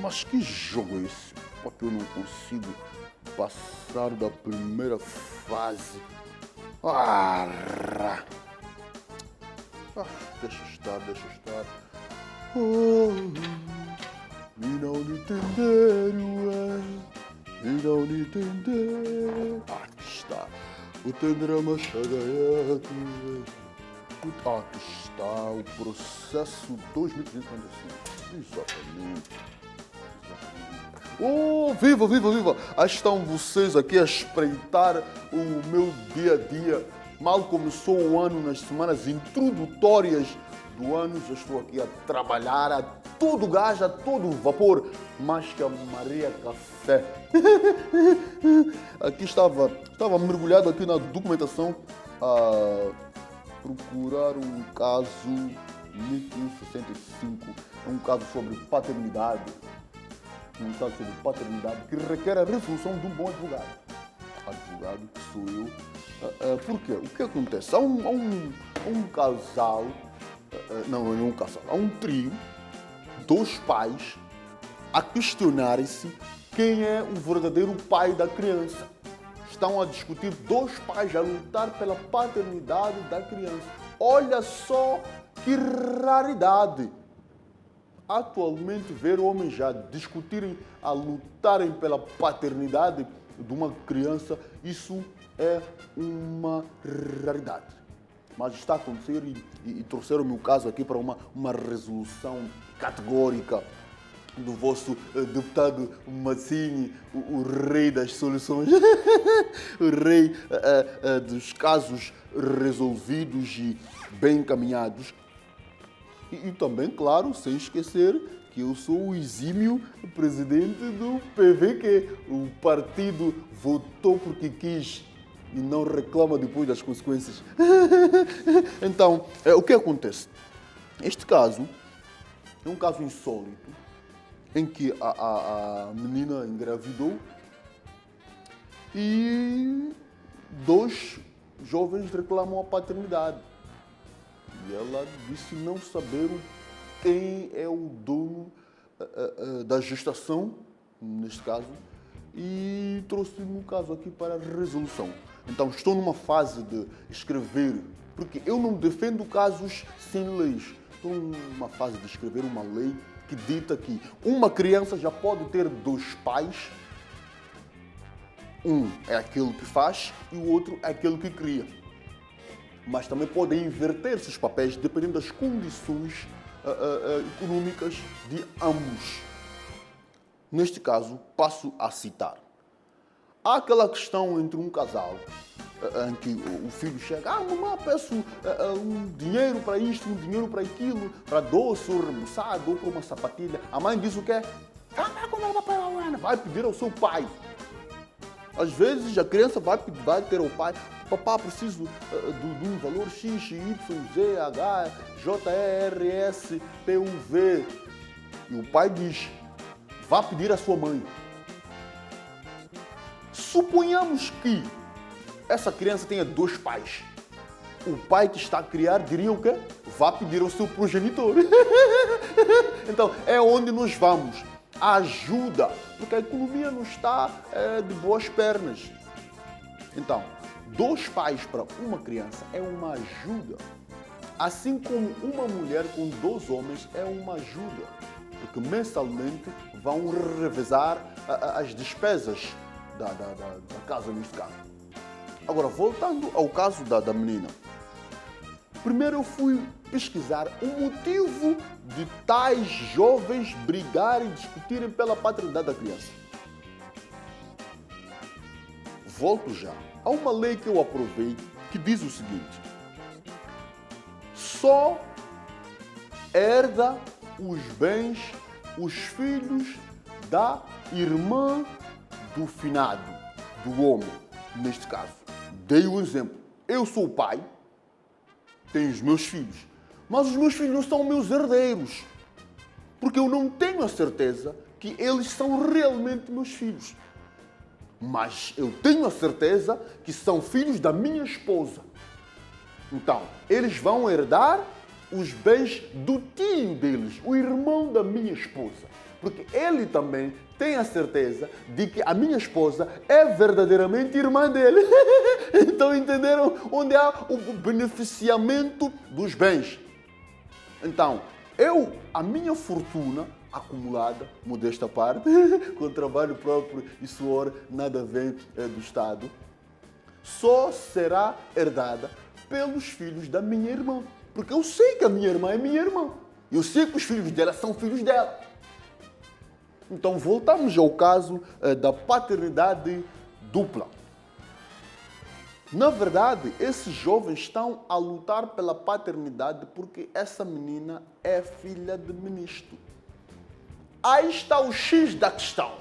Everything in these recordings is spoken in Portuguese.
Mas que jogo é esse? Porque eu não consigo passar da primeira fase. Ah, deixa estar. Oh, e não entender, e não entender. Aqui está. O tendrama chagaiato. Aqui está o processo 2345. Exatamente. Oh, viva! Aí estão vocês aqui a espreitar o meu dia a dia. Mal começou o ano, nas semanas introdutórias do ano, já estou aqui a trabalhar a todo gás, a todo vapor, mais que a Maria Café. Aqui estava mergulhado aqui na documentação a procurar um caso 1565, um caso sobre paternidade. Um caso sobre paternidade que requer a resolução de um bom advogado. Advogado que sou eu. Por quê? O que acontece? Há um casal, não é um casal, há um trio, dois pais, a questionarem-se quem é o verdadeiro pai da criança. Estão a discutir dois pais a lutar pela paternidade da criança. Olha só que raridade! Atualmente, ver homens já discutirem, a lutarem pela paternidade de uma criança, isso é uma raridade. Mas está a acontecer e trouxeram o meu caso aqui para uma resolução categórica do vosso deputado Mazzini, o rei das soluções, o rei dos casos resolvidos e bem encaminhados. E também, claro, sem esquecer que eu sou o exímio presidente do PVQ. O partido votou porque quis e não reclama depois das consequências. Então, o que acontece? Este caso é um caso insólito em que a menina engravidou e dois jovens reclamam a paternidade. E ela disse não saber quem é o dono da gestação, neste caso, e trouxe-me o caso aqui para a resolução. Então, estou numa fase de escrever, porque eu não defendo casos sem leis. Estou numa fase de escrever uma lei que dita que uma criança já pode ter dois pais. Um é aquele que faz e o outro é aquele que cria. Mas também podem inverter-se os papéis dependendo das condições econômicas de ambos. Neste caso, passo a citar. Há aquela questão entre um casal em que o filho chega, mamãe, peço um dinheiro para isto, um dinheiro para aquilo, para doce ou remoçado ou para uma sapatilha. A mãe diz o quê? Vai pedir ao seu pai. Às vezes a criança vai ter ao pai, papá, preciso de um valor X, Y, Z, H, J, E, R, S, P, U, V. E o pai diz, vá pedir à sua mãe. Suponhamos que essa criança tenha dois pais. O pai que está a criar diria o quê? Vá pedir ao seu progenitor. Então, é onde nós vamos. Ajuda, porque a economia não está de boas pernas. Então, dois pais para uma criança é uma ajuda. Assim como uma mulher com dois homens é uma ajuda. Porque mensalmente vão revezar as despesas da casa, neste caso. Agora, voltando ao caso da menina. Primeiro eu fui pesquisar o motivo de tais jovens brigarem e discutirem pela paternidade da criança. Volto já. Há uma lei que eu aprovei que diz o seguinte: só herda os bens os filhos da irmã do finado, do homem, neste caso. Dei um exemplo. Eu sou o pai, tenho os meus filhos, mas os meus filhos não são meus herdeiros, porque eu não tenho a certeza que eles são realmente meus filhos. Mas eu tenho a certeza que são filhos da minha esposa. Então, eles vão herdar os bens do tio deles, o irmão da minha esposa. Porque ele também tem a certeza de que a minha esposa é verdadeiramente irmã dele. Então entenderam onde há o beneficiamento dos bens. Então, a minha fortuna acumulada, modesta parte, com trabalho próprio e suor, nada vem do Estado, só será herdada pelos filhos da minha irmã. Porque eu sei que a minha irmã é minha irmã. Eu sei que os filhos dela são filhos dela. Então, voltamos ao caso da paternidade dupla. Na verdade, esses jovens estão a lutar pela paternidade porque essa menina é filha de ministro. Aí está o X da questão.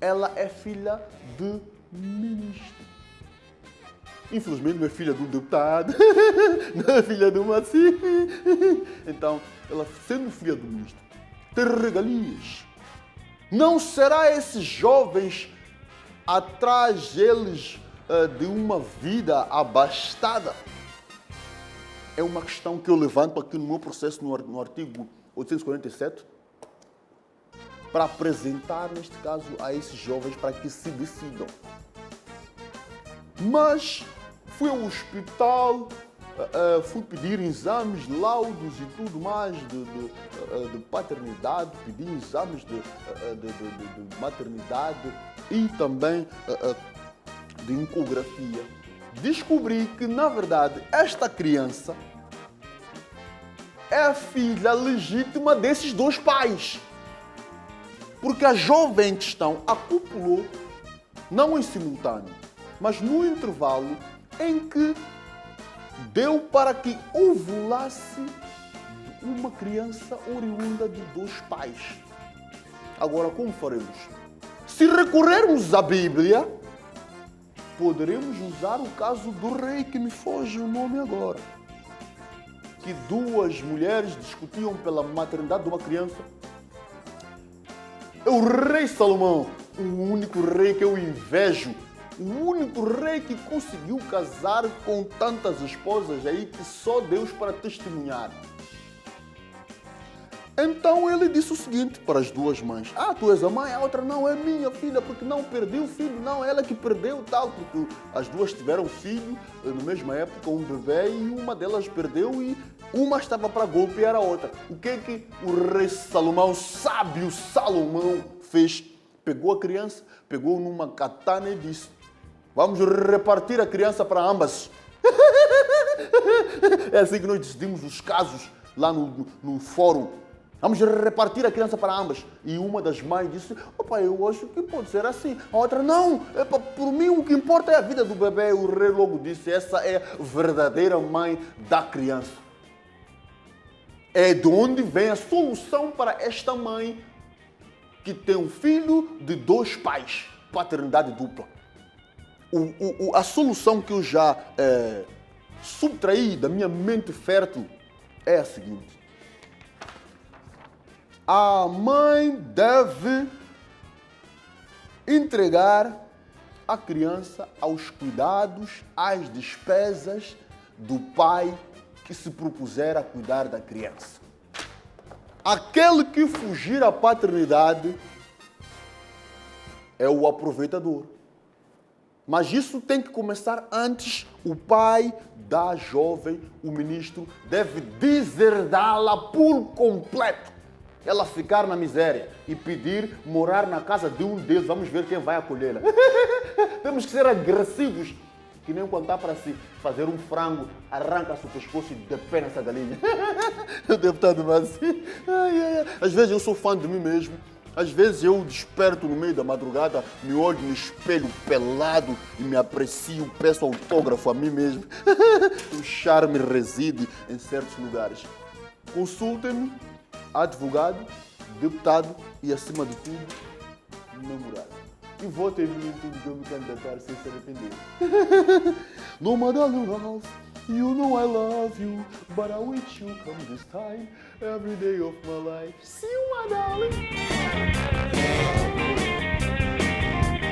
Ela é filha de ministro. Infelizmente não é filha de um deputado, não é filha de uma assim. Então, ela sendo filha do ministro, tem regalias. Não será esses jovens atrás deles de uma vida abastada? É uma questão que eu levanto aqui no meu processo no artigo 847 para apresentar, neste caso, a esses jovens para que se decidam. Mas fui ao hospital, fui pedir exames, laudos e tudo mais de paternidade, pedi exames de maternidade e também de ecografia. Descobri que, na verdade, esta criança é a filha legítima desses dois pais. Porque a jovem em questão acopulou, não em simultâneo, mas no intervalo em que deu para que ovulasse uma criança oriunda de dois pais. Agora, como faremos? Se recorrermos à Bíblia, poderemos usar o caso do rei, que me foge o nome agora. Que duas mulheres discutiam pela maternidade de uma criança. É o rei Salomão, o único rei que eu invejo. O único rei que conseguiu casar com tantas esposas aí que só Deus para testemunhar. Então ele disse o seguinte para as duas mães: tu és a mãe, a outra não, é minha filha, porque não perdi o filho, não, ela que perdeu tal, porque as duas tiveram filho na mesma época, um bebê, e uma delas perdeu e uma estava para golpear a outra. O que é que o rei Salomão, sábio Salomão, fez? Pegou a criança, pegou numa katana e disse: vamos repartir a criança para ambas. É assim que nós decidimos os casos lá no fórum. Vamos repartir a criança para ambas. E uma das mães disse: opa, eu acho que pode ser assim. A outra: não, por mim o que importa é a vida do bebê. O rei logo disse: essa é a verdadeira mãe da criança. É de onde vem a solução para esta mãe que tem um filho de dois pais. Paternidade dupla. A solução que eu já subtraí da minha mente fértil é a seguinte: a mãe deve entregar a criança aos cuidados, às despesas do pai que se propuser a cuidar da criança. Aquele que fugir à paternidade é o aproveitador. Mas isso tem que começar antes. O pai da jovem, o ministro, deve deserdá-la por completo. Ela ficar na miséria e pedir morar na casa de um deles. Vamos ver quem vai acolhê-la. Temos que ser agressivos. Que nem quando está para se fazer um frango, arranca-se o pescoço e depena essa galinha. Eu devo estar demais assim. Às vezes eu sou fã de mim mesmo. Às vezes eu desperto no meio da madrugada, me olho no espelho pelado e me aprecio, peço autógrafo a mim mesmo. O charme reside em certos lugares. Consultem-me, advogado, deputado e, acima de tudo, namorado. E votem em mim em tudo que eu me candidatar sem se arrepender. No matter love, you know I love you, but I wish you come this time, every day of my life. See you, my darling.